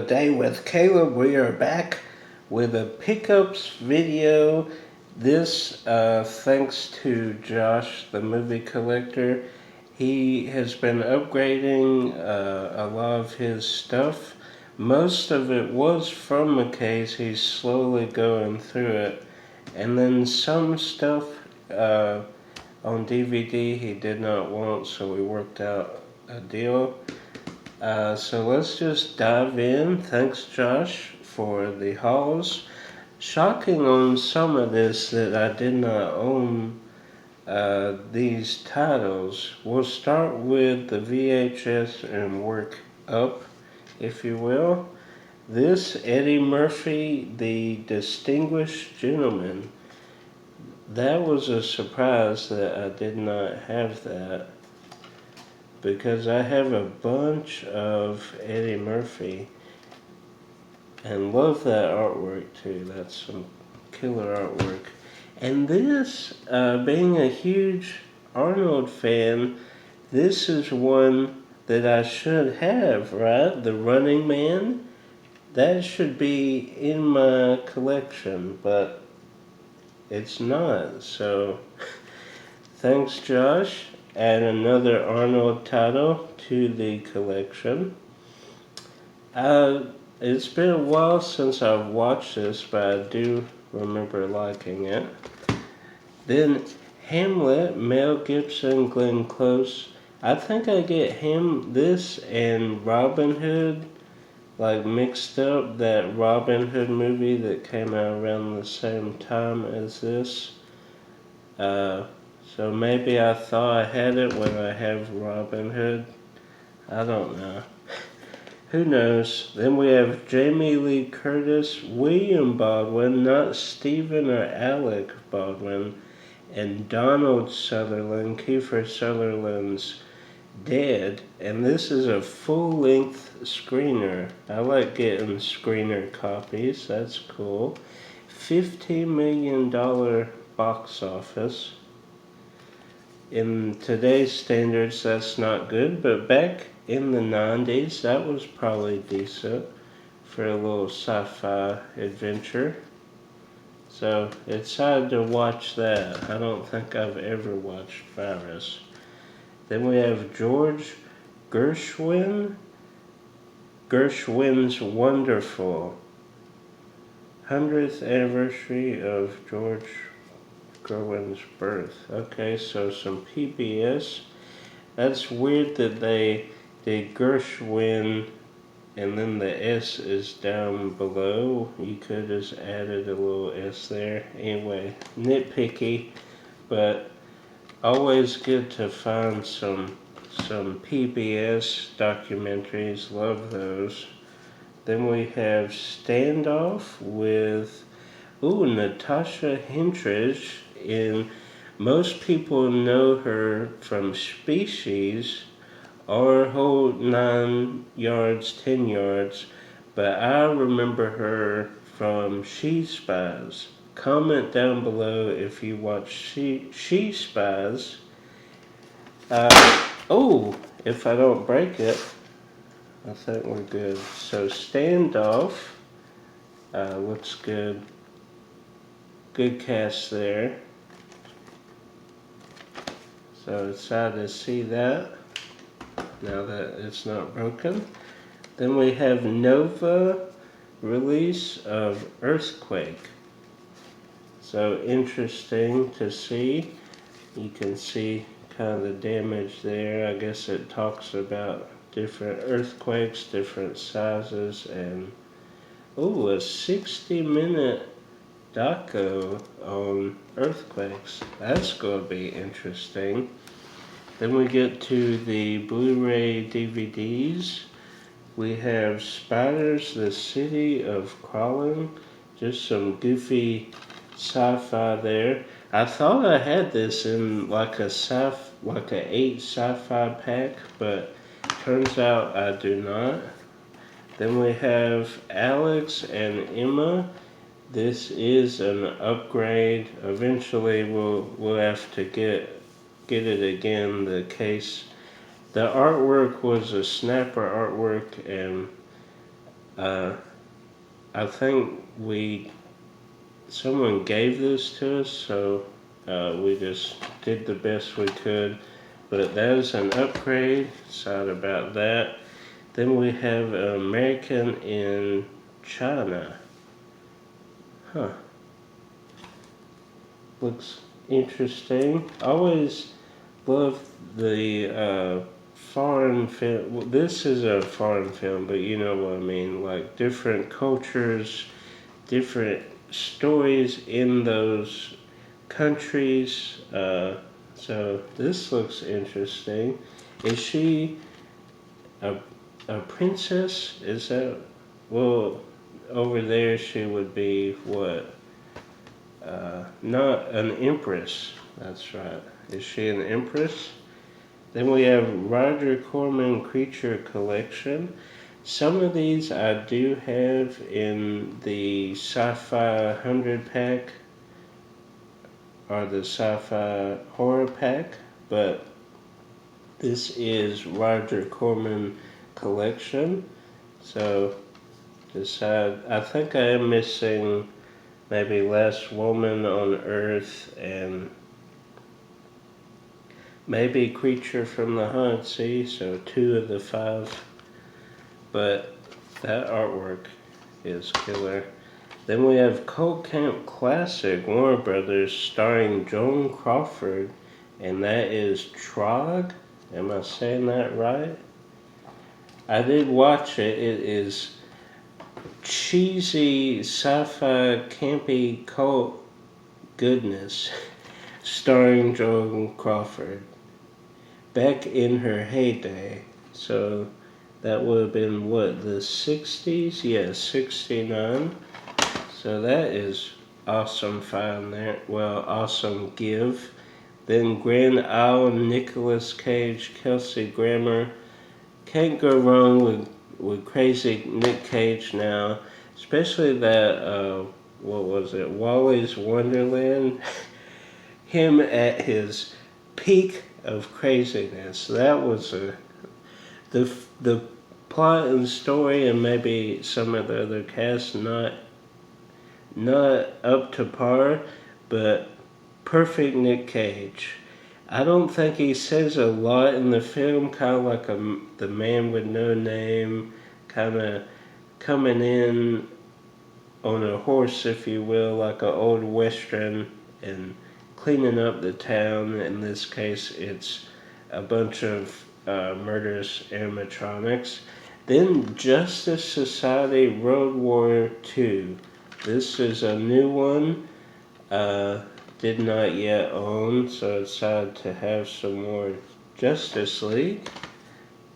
Day with Caleb. We are back with a pickups video. This thanks to Josh, the movie collector. He has been upgrading a lot of his stuff. Most of it was from the case. He's slowly going through it. And then some stuff on DVD he did not want, so we worked out a deal. So let's just dive in. Thanks, Josh, for the hauls. Shocking on some of this that I did not own these titles. We'll start with the VHS and work up, if you will. This, Eddie Murphy, The Distinguished Gentleman. That was a surprise that I did not have that, because I have a bunch of Eddie Murphy and love that artwork too. That's some killer artwork. And this, being a huge Arnold fan, this is one that I should have, right? The Running Man. That should be in my collection, but it's not. So thanks, Josh. Add another Arnold title to the collection. It's been a while since I've watched this, but I do remember liking it. Then Hamlet, Mel Gibson, Glenn Close. I think I get this and Robin Hood like mixed up. That Robin Hood movie that came out around the same time as this. So maybe I thought I had it when I have Robin Hood. I don't know. Who knows? Then we have Jamie Lee Curtis, William Baldwin, not Stephen or Alec Baldwin, and Donald Sutherland, Kiefer Sutherland's Dead. And this is a full-length screener. I like getting screener copies. That's cool. $15 million box office. In today's standards, that's not good, but back in the 90s, that was probably decent for a little sci-fi adventure. So it's sad to watch that. I don't think I've ever watched Virus. Then we have George Gershwin's Wonderful. 100th anniversary of George Gerwin's birth. Okay, so some PBS. That's weird that they did Gershwin and then the S is down below. You could have just added a little S there. Anyway, nitpicky, but always good to find some PBS documentaries. Love those. Then we have Standoff with Natasha Henstridge. Most people know her from Species or Hold 9 Yards, 10 Yards, but I remember her from She Spies. Comment down below if you watch She Spies. If I don't break it, I think we're good. So Standoff looks good. Good cast there. So excited to see that now that it's not broken. Then we have Nova release of Earthquake. So interesting to see. You can see kind of the damage there. I guess it talks about different earthquakes, different sizes, and a 60-minute doco on earthquakes. That's going to be interesting. Then we get to the Blu-ray DVDs. We have Spiders, the City of Crawling. Just some goofy sci-fi there. I thought I had this in like a 8 sci-fi pack, but turns out I do not. Then we have Alex and Emma. This is an upgrade. Eventually we'll have to get it again. The case, the artwork was a snapper artwork, and Uh, I think someone gave this to us, so we just did the best we could. But that is an upgrade. Sad about that. Then we have American in China. Huh. Looks interesting. I always loved the foreign film. Well, this is a foreign film, but you know what I mean. Like different cultures, different stories in those countries. So this looks interesting. Is she a, a princess? Is that, well, over there she would be what? Not an empress. That's right. Is she an empress? Then we have Roger Corman Creature Collection. Some of these I do have in the Sci-Fi 100 pack or the Sci-Fi Horror pack, but this is Roger Corman Collection. So I think I am missing maybe Last Woman on Earth and maybe Creature from the Haunted Sea, so 2 of the 5. But that artwork is killer. Then we have Cult Camp Classic, Warner Brothers, starring Joan Crawford, and that is Trog. Am I saying that right? I did watch it. It is cheesy sci-fi campy cult goodness, starring Joan Crawford. Back in her heyday. So that would have been what, the 60s? Yeah, 69. So that is awesome find there. Well, awesome give. Then Grand Isle, Nicolas Cage, Kelsey Grammer. Can't go wrong with crazy Nick Cage now. Especially that, what was it, Wally's Wonderland. Him at his peak of craziness. That was the plot and story, and maybe some of the other cast not up to par, but perfect Nick Cage. I don't think he says a lot in the film, kind of like the man with no name, kind of coming in on a horse, if you will, like an old western, and cleaning up the town. In this case, it's a bunch of murderous animatronics. Then Justice Society World War II. This is a new one. Did not yet own, so it's sad to have some more Justice League.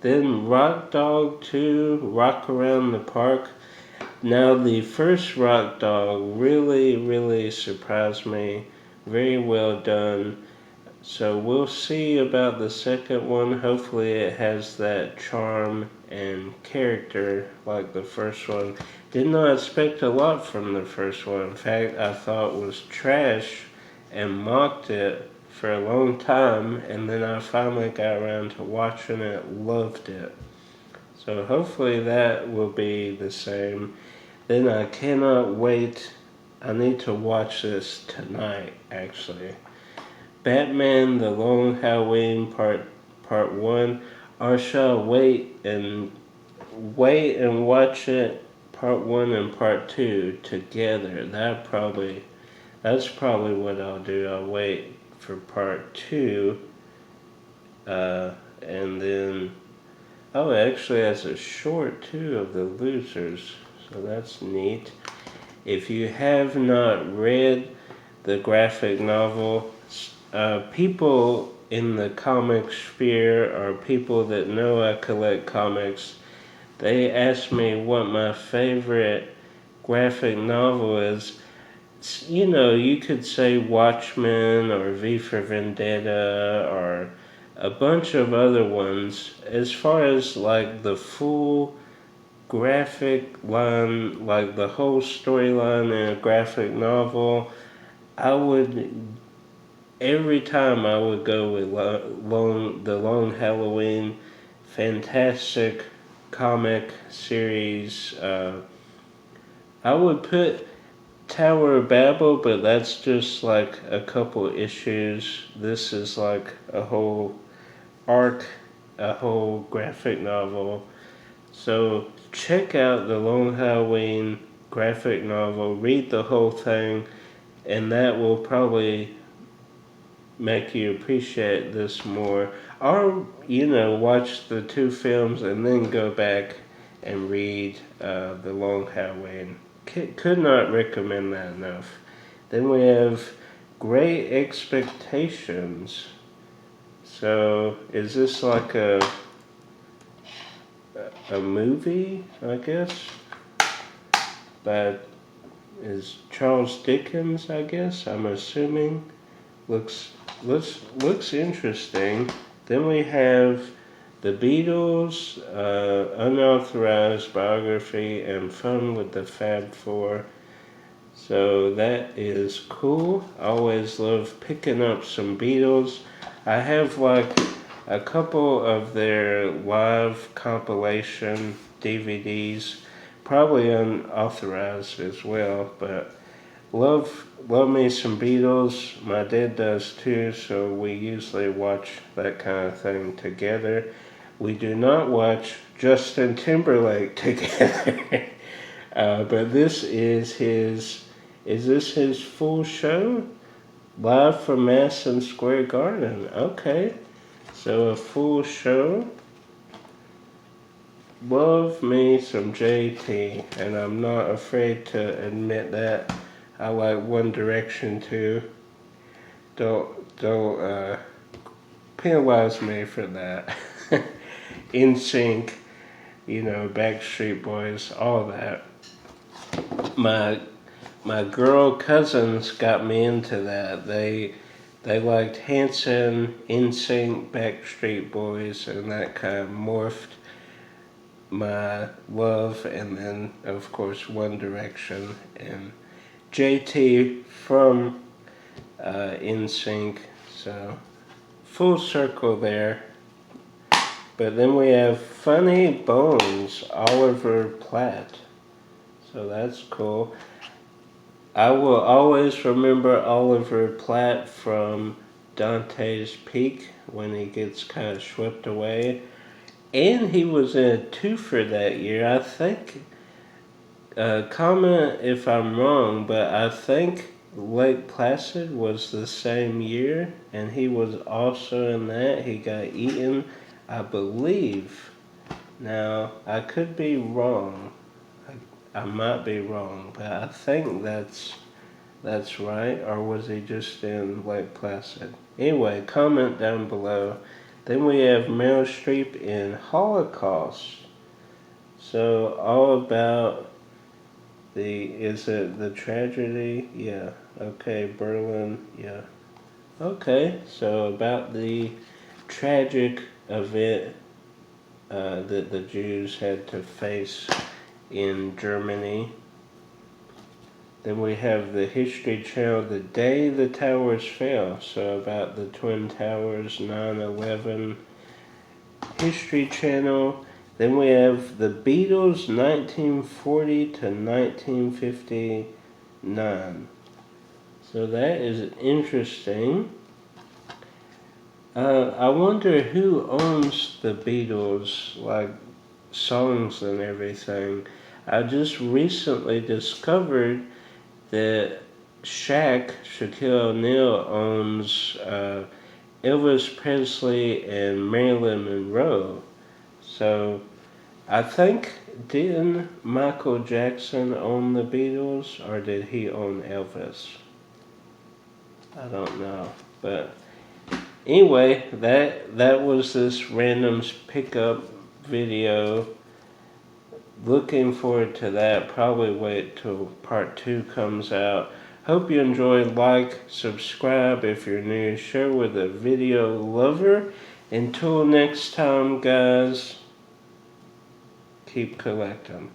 Then Rock Dog 2, Rock Around the Park. Now the first Rock Dog really surprised me. Very well done. So we'll see about the second one. Hopefully it has that charm and character like the first one. Did not expect a lot from the first one. In fact, I thought it was trash and mocked it for a long time, and then I finally got around to watching it, loved it. So hopefully that will be the same. Then I cannot wait. I need to watch this tonight, actually. Batman: The Long Halloween Part 1. Or shall I wait and watch it Part 1 and Part 2 together? That's probably what I'll do. I'll wait for Part 2, and then actually has a short too of the losers, so that's neat. If you have not read the graphic novel, people in the comic sphere or people that know I collect comics, they ask me what my favorite graphic novel is. You know, you could say Watchmen or V for Vendetta or a bunch of other ones. As far as like the full graphic line, like the whole storyline in a graphic novel, every time I would go with The Long Halloween. Fantastic comic series. I would put Tower of Babel, but that's just like a couple issues. This is like a whole arc, a whole graphic novel. So check out the Long Halloween graphic novel, read the whole thing, and that will probably make you appreciate this more. Or, watch the two films and then go back and read the Long Halloween. Could not recommend that enough. Then we have Great Expectations. So, is this like a movie, I guess? But is Charles Dickens, I guess, I'm assuming. Looks interesting. Then we have the Beatles, unauthorized biography, and Fun with the Fab Four. So that is cool. I always love picking up some Beatles. I have like a couple of their live compilation DVDs, probably unauthorized as well, but love me some Beatles. My dad does too, so we usually watch that kind of thing together. We do not watch Justin Timberlake together. But this is this his full show? Live from Madison Square Garden. Okay. So a full show. Love me some JT, and I'm not afraid to admit that. I like One Direction too. Don't penalize me for that. In Sync, Backstreet Boys, all that. My girl cousins got me into that. They liked Hanson, In Sync, Backstreet Boys, and that kind of morphed my love. And then, of course, One Direction and JT from In Sync. So full circle there. But then we have Funny Bones, Oliver Platt. So that's cool. I will always remember Oliver Platt from Dante's Peak when he gets kind of swept away. And he was in a twofer that year. I think, comment if I'm wrong, but I think Lake Placid was the same year, and he was also in that. He got eaten, I believe. Now, I could be wrong. I might be wrong, but I think that's right. Or was he just in Lake Placid? Anyway, comment down below. Then we have Meryl Streep in Holocaust. So all about is it the tragedy? Yeah. Okay, Berlin. Yeah. Okay, so about the tragic event that the Jews had to face in Germany. Then we have the History Channel, The Day the Towers Fell. So about the Twin Towers, 9/11. History Channel. Then we have the Beatles, 1940 to 1959. So that is interesting. I wonder who owns the Beatles, like songs and everything. I just recently discovered that Shaquille O'Neal owns Elvis Presley and Marilyn Monroe. So I think, didn't Michael Jackson own the Beatles, or did he own Elvis? I don't know. But anyway, that was this random pickup video. Looking forward to that. Probably wait till part 2 comes out. Hope you enjoyed. Like, subscribe if you're new, share with a video lover. Until next time, guys, keep collecting.